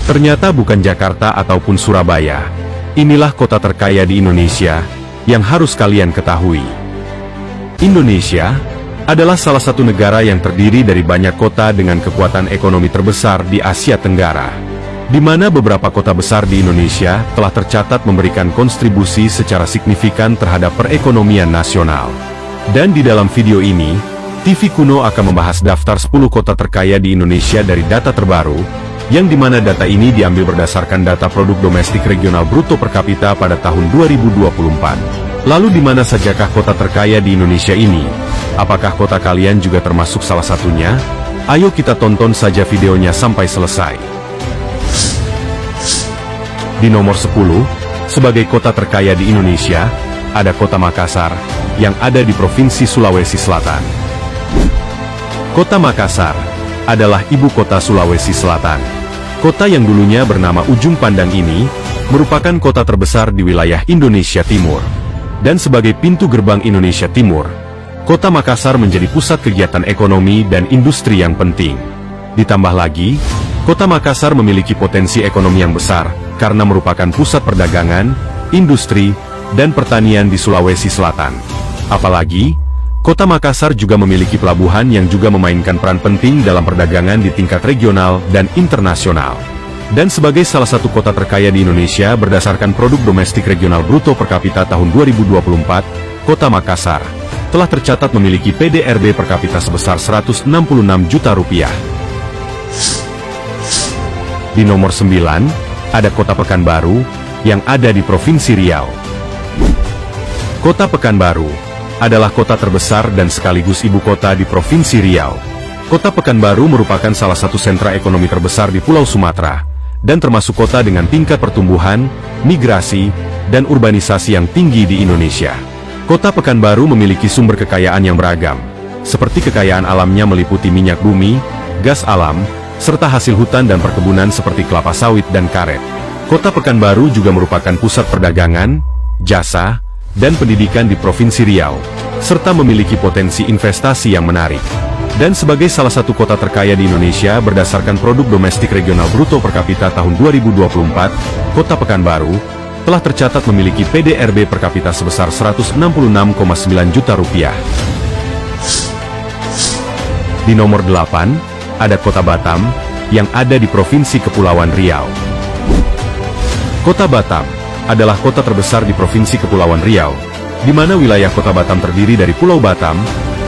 Ternyata bukan Jakarta ataupun Surabaya. Inilah kota terkaya di Indonesia, yang harus kalian ketahui. Indonesia adalah salah satu negara yang terdiri dari banyak kota dengan kekuatan ekonomi terbesar di Asia Tenggara, di mana beberapa kota besar di Indonesia telah tercatat memberikan kontribusi secara signifikan terhadap perekonomian nasional. Dan di dalam video ini, TV Kuno akan membahas daftar 10 kota terkaya di Indonesia dari data terbaru, yang dimana data ini diambil berdasarkan data produk domestik regional bruto per kapita pada tahun 2024. Lalu di mana sajakah kota terkaya di Indonesia ini? Apakah kota kalian juga termasuk salah satunya? Ayo kita tonton saja videonya sampai selesai. Di nomor 10, sebagai kota terkaya di Indonesia, ada kota Makassar, yang ada di Provinsi Sulawesi Selatan. Kota Makassar adalah ibu kota Sulawesi Selatan. Kota yang dulunya bernama Ujung Pandang ini, merupakan kota terbesar di wilayah Indonesia Timur. Dan sebagai pintu gerbang Indonesia Timur, kota Makassar menjadi pusat kegiatan ekonomi dan industri yang penting. Ditambah lagi, kota Makassar memiliki potensi ekonomi yang besar, karena merupakan pusat perdagangan, industri, dan pertanian di Sulawesi Selatan. Apalagi, kota Makassar juga memiliki pelabuhan yang juga memainkan peran penting dalam perdagangan di tingkat regional dan internasional. Dan sebagai salah satu kota terkaya di Indonesia berdasarkan produk domestik regional bruto per kapita tahun 2024, kota Makassar telah tercatat memiliki PDRB per kapita sebesar 166 juta rupiah. Di nomor 9, ada kota Pekanbaru, yang ada di Provinsi Riau. Kota Pekanbaru adalah kota terbesar dan sekaligus ibu kota di Provinsi Riau. Kota Pekanbaru merupakan salah satu sentra ekonomi terbesar di Pulau Sumatera, dan termasuk kota dengan tingkat pertumbuhan, migrasi, dan urbanisasi yang tinggi di Indonesia. Kota Pekanbaru memiliki sumber kekayaan yang beragam, seperti kekayaan alamnya meliputi minyak bumi, gas alam, serta hasil hutan dan perkebunan seperti kelapa sawit dan karet. Kota Pekanbaru juga merupakan pusat perdagangan, jasa, dan pendidikan di Provinsi Riau, serta memiliki potensi investasi yang menarik. Dan sebagai salah satu kota terkaya di Indonesia berdasarkan produk domestik regional bruto per kapita tahun 2024, kota Pekanbaru telah tercatat memiliki PDRB per kapita sebesar 166,9 juta rupiah. Di nomor 8, ada kota Batam, yang ada di Provinsi Kepulauan Riau. Kota Batam adalah kota terbesar di Provinsi Kepulauan Riau, di mana wilayah kota Batam terdiri dari Pulau Batam,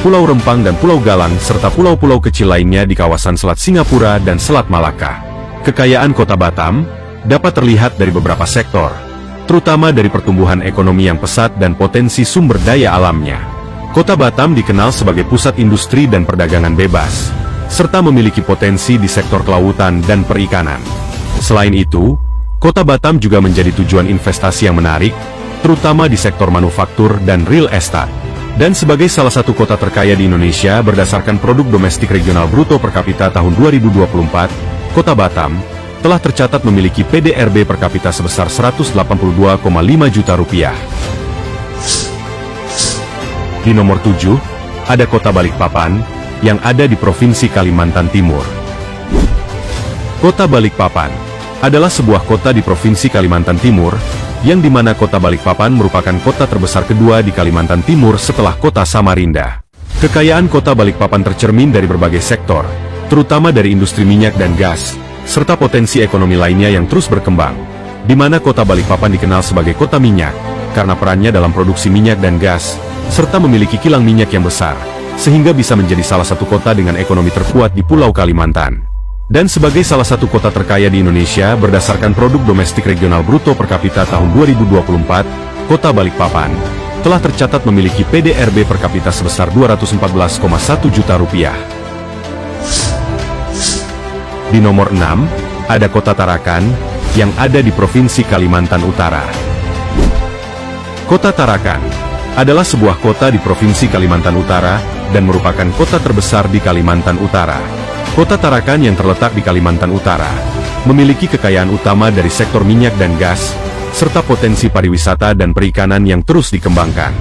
Pulau Rempang dan Pulau Galang serta pulau-pulau kecil lainnya di kawasan Selat Singapura dan Selat Malaka. Kekayaan kota Batam dapat terlihat dari beberapa sektor, terutama dari pertumbuhan ekonomi yang pesat dan potensi sumber daya alamnya. Kota Batam dikenal sebagai pusat industri dan perdagangan bebas, serta memiliki potensi di sektor kelautan dan perikanan. Selain itu, kota Batam juga menjadi tujuan investasi yang menarik, terutama di sektor manufaktur dan real estate. Dan sebagai salah satu kota terkaya di Indonesia berdasarkan produk domestik regional bruto per kapita tahun 2024, kota Batam telah tercatat memiliki PDRB per kapita sebesar 182,5 juta rupiah. Di nomor 7, ada kota Balikpapan, yang ada di Provinsi Kalimantan Timur. Kota Balikpapan adalah sebuah kota di Provinsi Kalimantan Timur, yang dimana kota Balikpapan merupakan kota terbesar kedua di Kalimantan Timur setelah kota Samarinda. Kekayaan kota Balikpapan tercermin dari berbagai sektor, terutama dari industri minyak dan gas, serta potensi ekonomi lainnya yang terus berkembang, di mana kota Balikpapan dikenal sebagai kota minyak, karena perannya dalam produksi minyak dan gas, serta memiliki kilang minyak yang besar, sehingga bisa menjadi salah satu kota dengan ekonomi terkuat di Pulau Kalimantan. Dan sebagai salah satu kota terkaya di Indonesia berdasarkan produk domestik regional bruto per kapita tahun 2024, kota Balikpapan telah tercatat memiliki PDRB per kapita sebesar 214,1 juta rupiah. Di nomor 6, ada kota Tarakan, yang ada di Provinsi Kalimantan Utara. Kota Tarakan adalah sebuah kota di Provinsi Kalimantan Utara, dan merupakan kota terbesar di Kalimantan Utara. Kota Tarakan yang terletak di Kalimantan Utara memiliki kekayaan utama dari sektor minyak dan gas, serta potensi pariwisata dan perikanan yang terus dikembangkan.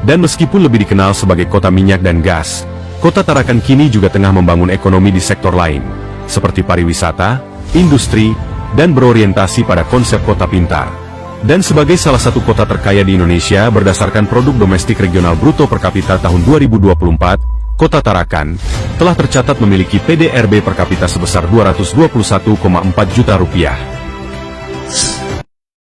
Dan meskipun lebih dikenal sebagai kota minyak dan gas, kota Tarakan kini juga tengah membangun ekonomi di sektor lain, seperti pariwisata, industri, dan berorientasi pada konsep kota pintar. Dan sebagai salah satu kota terkaya di Indonesia berdasarkan produk domestik regional bruto per kapita tahun 2024, Kota Tarakan telah tercatat memiliki PDRB per kapita sebesar 221,4 juta rupiah.